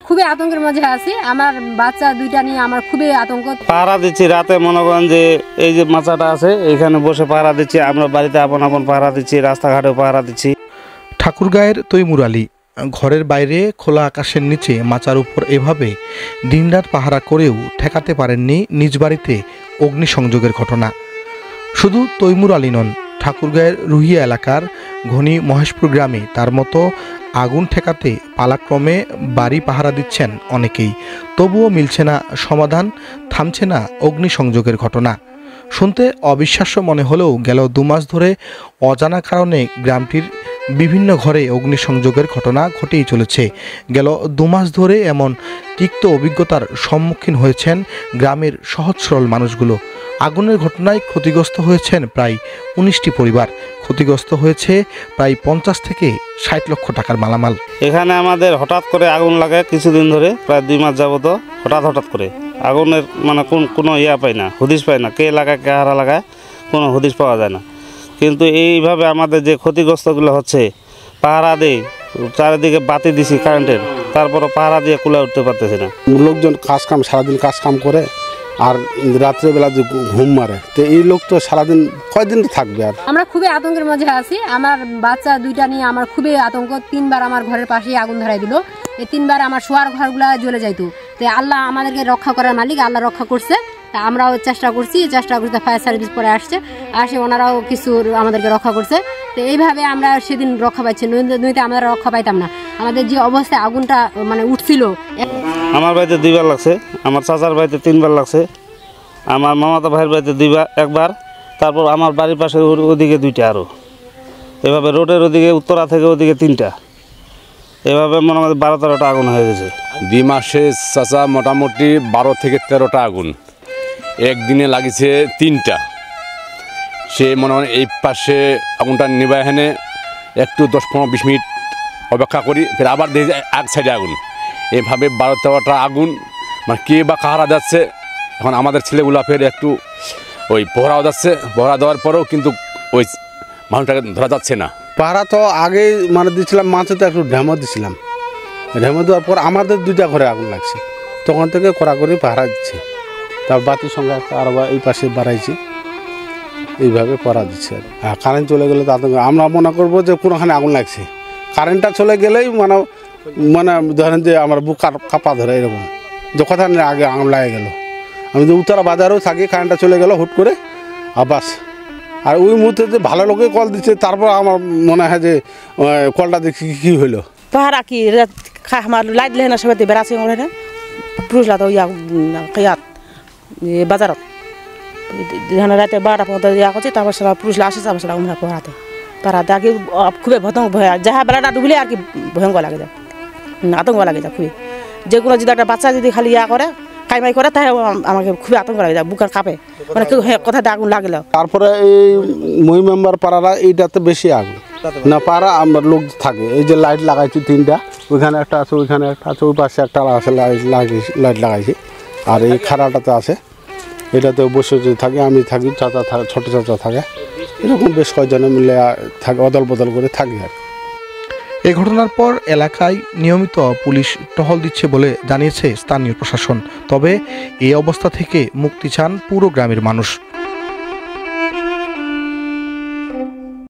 খুবই আতঙ্কের মধ্যে আছি। আমার বাচ্চা দুইটা নিয়ে আমার খুবই আতঙ্ক। পাহারা দিচ্ছি রাতে, মনে করেন যে এই যে মাচাটা আছে এখানে বসে পাহারা দিচ্ছি, আমরা বাড়িতে আপন আপন পাহারা দিচ্ছি, রাস্তাঘাটেও পাহারা দিচ্ছি। ঠাকুরগাঁয়ের তৈমুর আলী ঘরের বাইরে খোলা আকাশের নিচে মাচার উপর এভাবে দিনরাত পাহারা করেও ঠেকাতে পারেননি নিজ বাড়িতে অগ্নিসংযোগের ঘটনা। শুধু তৈমুর আলী নন, ঠাকুরগাঁয়ের রুহিয়া এলাকার ঘনি মহেশপুর গ্রামে তার মতো আগুন ঠেকাতে পালাক্রমে বাড়ি পাহারা দিচ্ছেন অনেকেই। তবুও মিলছে না সমাধান, থামছে না অগ্নিসংযোগের ঘটনা। শুনতে অবিশ্বাস্য মনে হলেও গেল 2 মাস ধরে অজানা কারণে গ্রামটির বিভিন্ন ঘরে অগ্নিসংযোগের ঘটনা ঘটেই চলেছে। গেল 2 মাস ধরে এমন তিক্ত অভিজ্ঞতার সম্মুখীন হয়েছেন গ্রামের সহজ সরল মানুষগুলো। আগুনের ঘটনায় ক্ষতিগ্রস্ত হয়েছেন প্রায় 19টি পরিবার, ক্ষতিগ্রস্ত হয়েছে প্রায় 50 থেকে 60 লক্ষ টাকার মালামাল। এখানে আমাদের হঠাৎ করে আগুন লাগে, কিছুদিন ধরে প্রায় 2 মাস যাবত হঠাৎ করে আগুনের মানে কোনো পাই না, হদিশ পাই না, কে লাগায় কে হারা লাগায় কোনো হদিশ পাওয়া যায় না। কিন্তু এইভাবে আমাদের যে ক্ষতিগ্রস্তগুলো হচ্ছে, পাহারা দিয়ে চারিদিকে বাতি দিছি কারেন্টের, তারপরও পাহারা দিয়ে কুলে উঠতে পারতেছি না। লোকজন কাজকাম সারাদিন কাজকাম করে আর রাত্রেবেলা যে ঘুম মারে, তো এই লোক তো সারাদিন কয়দিন থাকবে। আর আমরা খুবই আতঙ্কের মধ্যে আছি। আমার বাচ্চা দুইটা নিয়ে আমার খুবই আতঙ্ক। 3বার আমার ঘরের পাশেই আগুন ধরাই দিল। এই 3বার আমার শোয়ার ঘরগুলা জ্বলে যাইতো। তো আল্লাহ আমাদেরকে রক্ষা করার মালিক, আল্লাহ রক্ষা করছে। তা আমরাও চেষ্টা করতে ফায়ার সার্ভিস পরে আসে ওনারাও কিছু আমাদেরকে রক্ষা করছে। তো এইভাবে আমরা সেদিন রক্ষা পাইছি, নইতে আমরা রক্ষা পাইতাম না। আমাদের যে অবস্থায় আগুনটা মানে উঠছিল। আমার বাড়িতে 2বার লাগছে, আমার চাচার বাড়িতে 3বার লাগছে, আমার মামাতো ভাইয়ের বাড়িতে 1বার, তারপর আমার বাড়ির পাশে ওদিকে 2টা, আরও এভাবে রোডের ওদিকে উত্তরা থেকে ওদিকে 3টা, এভাবে মনে হয় 12-13টা আগুন হয়ে গেছে। 2 মাসে চাচা মোটামুটি 12 থেকে 13টা আগুন, একদিনে লাগিয়েছে 3টা। সে মনে হয় এই পাশে আগুনটা নিবাহেনে একটু 10-15-20 মিনিট অপেক্ষা করি, ফের আবার দেখি এক সাইডে আগুন। এভাবে 12-13টা আগুন, মানে কে বা কাহারা যাচ্ছে। এখন আমাদের ছেলেগুলা ফের একটু ওই পহরাও যাচ্ছে, পহরা দেওয়ার পরেও কিন্তু ওই মানুষটাকে ধরা যাচ্ছে না। পাহারা তো আগে মানে দিয়েছিলাম, মাঝে তো একটু ঢেমো দিয়েছিলাম, ঢেমো দেওয়ার পর আমাদের 2টা ঘরে আগুন লাগছে, তখন থেকে কড়াকড়ি পাহারা দিচ্ছে। তার বাতির সঙ্গে আরও এই পাশে বাড়াইছি, এইভাবে পড়া দিচ্ছে। আর কারেন্ট চলে গেলে তো আমরা মনে করবো যে কোনোখানে আগুন লাগছে। কারেন্টটা চলে গেলেই মানে ধরেন যে আমার বুক কাঁপা ধরে, এরকম যে কথা আগে আগুন লাগে গেল। আমি যে উত্তরা বাজারেও থাকি, কারেন্টটা চলে গেল হুট করে, আর বাস। আর ওই মুহূর্তে যে ভালো লোকে কল দিচ্ছে, তারপর আমার মনে হয় যে কলটা দেখি কী হইলো। পাহারা কি আমার লাইট লেহেনা সবাই বেড়াচ্ছে পুরুষলা তো ইয়াত বাজারত রাতে 12টা পর্যন্ত ইয়া করছি, তারপর সেটা পুরুষলা আসে, তারপর সেটা আমরা পাহারাতে আর কি খুবই ভয়, যাহা বেলাটা ডুবলে আর কি ভয়ঙ্কর লাগে যায়, আতঙ্ক লাগে যায় খুবই। যে কোনো যদি একটা বাচ্চা যদি খালি ইয়া করে কাইমাই করে, তাই আমাকে খুবই আতঙ্ক লাগে যায়, বুকের কাঁপে, মানে কথাটা আগুন লাগলো। তারপরে এই মই মেম্বার পাড়ারা এইটাতে বেশি আগুন না, পাড়া আমার লোক থাকে। এই যে লাইট লাগাইছি 3টা, ওইখানে একটা আছে, ওইখানে একটা আছে, ওই পাশে একটা আছে, লাইট লাগাইছি। আর এই খাড়াটাতে আছে, এটাতে বসে থাকে, আমি থাকি, চাচা থাকে, ছোট চাচা থাকে, এরকম বেশ কয়েকজনে মিলে থাকে, অদল বদল করে থাকি। আর এই ঘটনার পর এলাকায় নিয়মিত পুলিশ টহল দিচ্ছে বলে জানিয়েছে স্থানীয় প্রশাসন। তবে এই অবস্থা থেকে মুক্তি চান পুরো গ্রামের মানুষ।